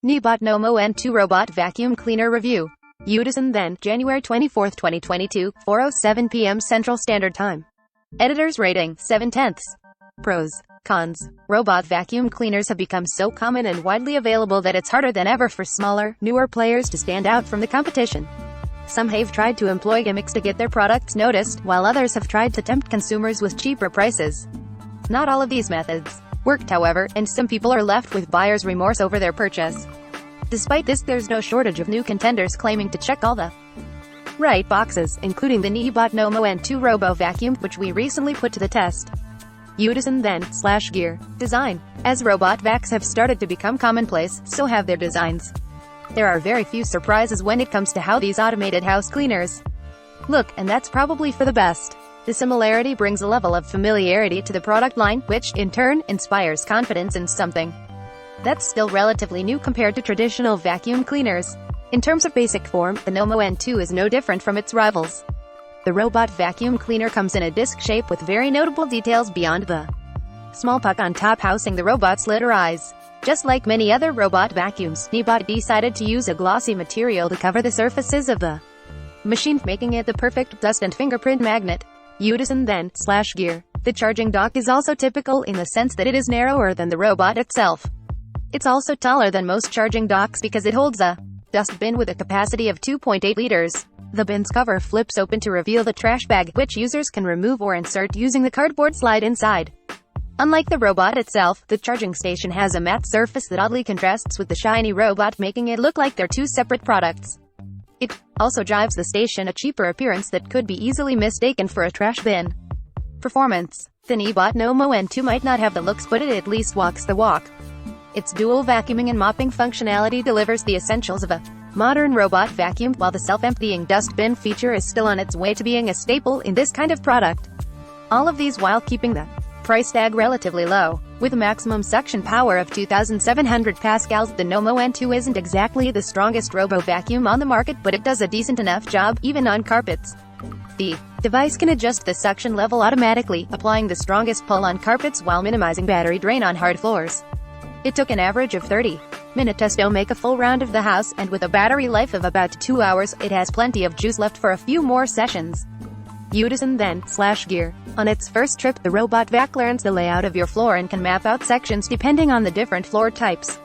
Neabot NoMo N2 Robot Vacuum Cleaner Review. Udison then, January 24, 2022, 4:07 p.m. Central Standard Time. Editor's rating, 7/10. Pros. Cons. Robot vacuum cleaners have become so common and widely available that it's harder than ever for smaller, newer players to stand out from the competition. Some have tried to employ gimmicks to get their products noticed, while others have tried to tempt consumers with cheaper prices. Not all of these methods worked, however, and some people are left with buyer's remorse over their purchase. Despite this, there's no shortage of new contenders claiming to check all the right boxes, including the Neabot NoMo N2 Robo Vacuum, which we recently put to the test. Udison then, SlashGear. Design. As robot vacs have started to become commonplace, so have their designs. There are very few surprises when it comes to how these automated house cleaners look, and that's probably for the best. The similarity brings a level of familiarity to the product line, which, in turn, inspires confidence in something that's still relatively new compared to traditional vacuum cleaners. In terms of basic form, the NoMo N2 is no different from its rivals. The robot vacuum cleaner comes in a disc shape with very notable details beyond the small puck on top housing the robot's lid or eyes. Just like many other robot vacuums, Neabot decided to use a glossy material to cover the surfaces of the machine, making it the perfect dust and fingerprint magnet. Udison then, SlashGear. The charging dock is also typical in the sense that it is narrower than the robot itself. It's also taller than most charging docks because it holds a dust bin with a capacity of 2.8 liters. The bin's cover flips open to reveal the trash bag, which users can remove or insert using the cardboard slide inside. Unlike the robot itself, the charging station has a matte surface that oddly contrasts with the shiny robot, making it look like they're two separate products. It also gives the station a cheaper appearance that could be easily mistaken for a trash bin. Performance. The Neabot NoMo N2 might not have the looks, but it at least walks the walk. Its dual vacuuming and mopping functionality delivers the essentials of a modern robot vacuum, while the self-emptying dust bin feature is still on its way to being a staple in this kind of product. All of these while keeping the price tag relatively low. With a maximum suction power of 2,700 pascals, the NoMo N2 isn't exactly the strongest robo-vacuum on the market, but it does a decent enough job, even on carpets. The device can adjust the suction level automatically, applying the strongest pull on carpets while minimizing battery drain on hard floors. It took an average of 30 minutes to make a full round of the house, and with a battery life of about 2 hours, it has plenty of juice left for a few more sessions. Udison then, SlashGear. On its first trip, the robot vac learns the layout of your floor and can map out sections depending on the different floor types.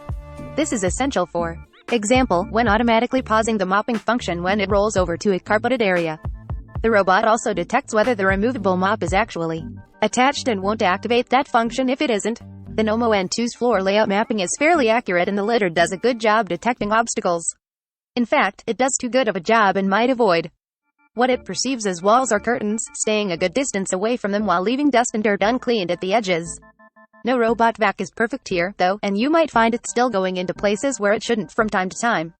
This is essential for example, when automatically pausing the mopping function when it rolls over to a carpeted area. The robot also detects whether the removable mop is actually attached and won't activate that function if it isn't. The NoMo N2's floor layout mapping is fairly accurate, and the lidder does a good job detecting obstacles. In fact, it does too good of a job and might avoid what it perceives as walls or curtains, staying a good distance away from them while leaving dust and dirt uncleaned at the edges. No robot vac is perfect here, though, and you might find it still going into places where it shouldn't from time to time.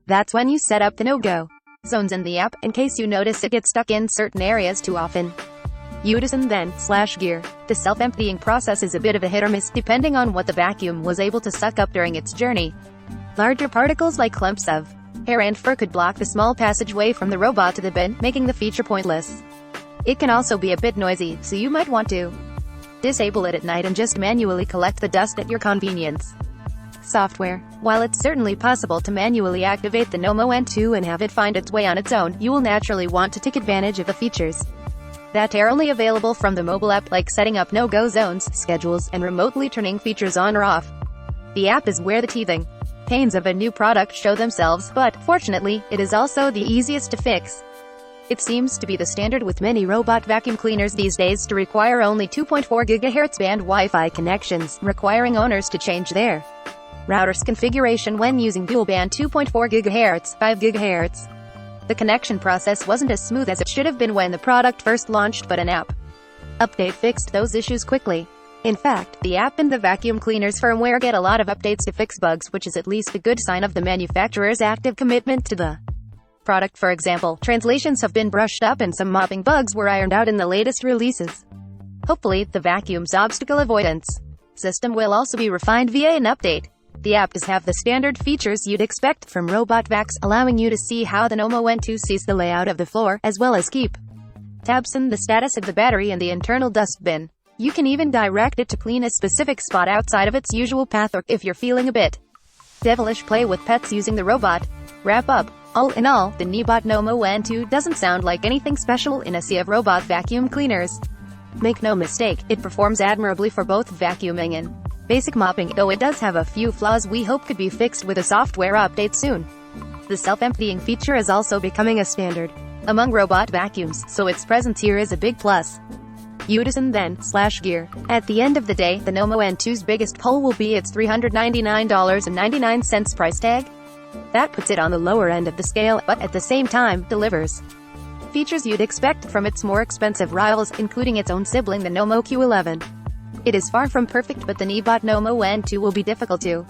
That's when you set up the no-go zones in the app, in case you notice it gets stuck in certain areas too often. Udison then, SlashGear. The self-emptying process is a bit of a hit or miss, depending on what the vacuum was able to suck up during its journey. Larger particles like clumps of hair and fur could block the small passageway from the robot to the bin, making the feature pointless. It can also be a bit noisy, so you might want to disable it at night and just manually collect the dust at your convenience. Software. While it's certainly possible to manually activate the NoMo N2 and have it find its way on its own, you will naturally want to take advantage of the features that are only available from the mobile app, like setting up no-go zones, schedules, and remotely turning features on or off. The app is where the teething pains of a new product show themselves, but, fortunately, it is also the easiest to fix. It seems to be the standard with many robot vacuum cleaners these days to require only 2.4 GHz band Wi-Fi connections, requiring owners to change their router's configuration when using dual-band 2.4 GHz, 5 GHz. The connection process wasn't as smooth as it should have been when the product first launched, but an app update fixed those issues quickly. In fact, the app and the vacuum cleaner's firmware get a lot of updates to fix bugs, which is at least a good sign of the manufacturer's active commitment to the product. For example, translations have been brushed up and some mopping bugs were ironed out in the latest releases. Hopefully, the vacuum's obstacle avoidance system will also be refined via an update. The app does have the standard features you'd expect from robot vacs, allowing you to see how the NoMo N2 sees the layout of the floor, as well as keep tabs on the status of the battery and the internal dust bin. You can even direct it to clean a specific spot outside of its usual path, or, if you're feeling a bit devilish play with pets using the robot. Wrap up. All in all, the Neabot NoMo N2 doesn't sound like anything special in a sea of robot vacuum cleaners. Make no mistake, it performs admirably for both vacuuming and basic mopping, though it does have a few flaws we hope could be fixed with a software update soon. The self-emptying feature is also becoming a standard among robot vacuums, so its presence here is a big plus. Untitled then, SlashGear. At the end of the day, the NoMo N2's biggest pull will be its $399.99 price tag. That puts it on the lower end of the scale, but at the same time, delivers features you'd expect from its more expensive rivals, including its own sibling the NoMo Q11. It is far from perfect, but the Neabot NoMo N2 will be difficult to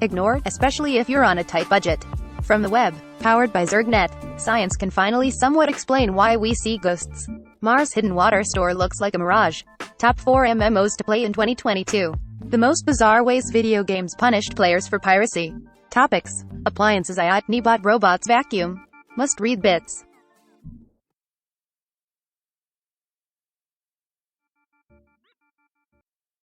ignore, especially if you're on a tight budget. From the web, powered by ZergNet, science can finally somewhat explain why we see ghosts. Mars Hidden Water Store looks like a mirage. Top 4 MMOs to play in 2022. The most bizarre ways video games punished players for piracy. Topics: appliances, IoT, Neabot robots vacuum. Must-read bits.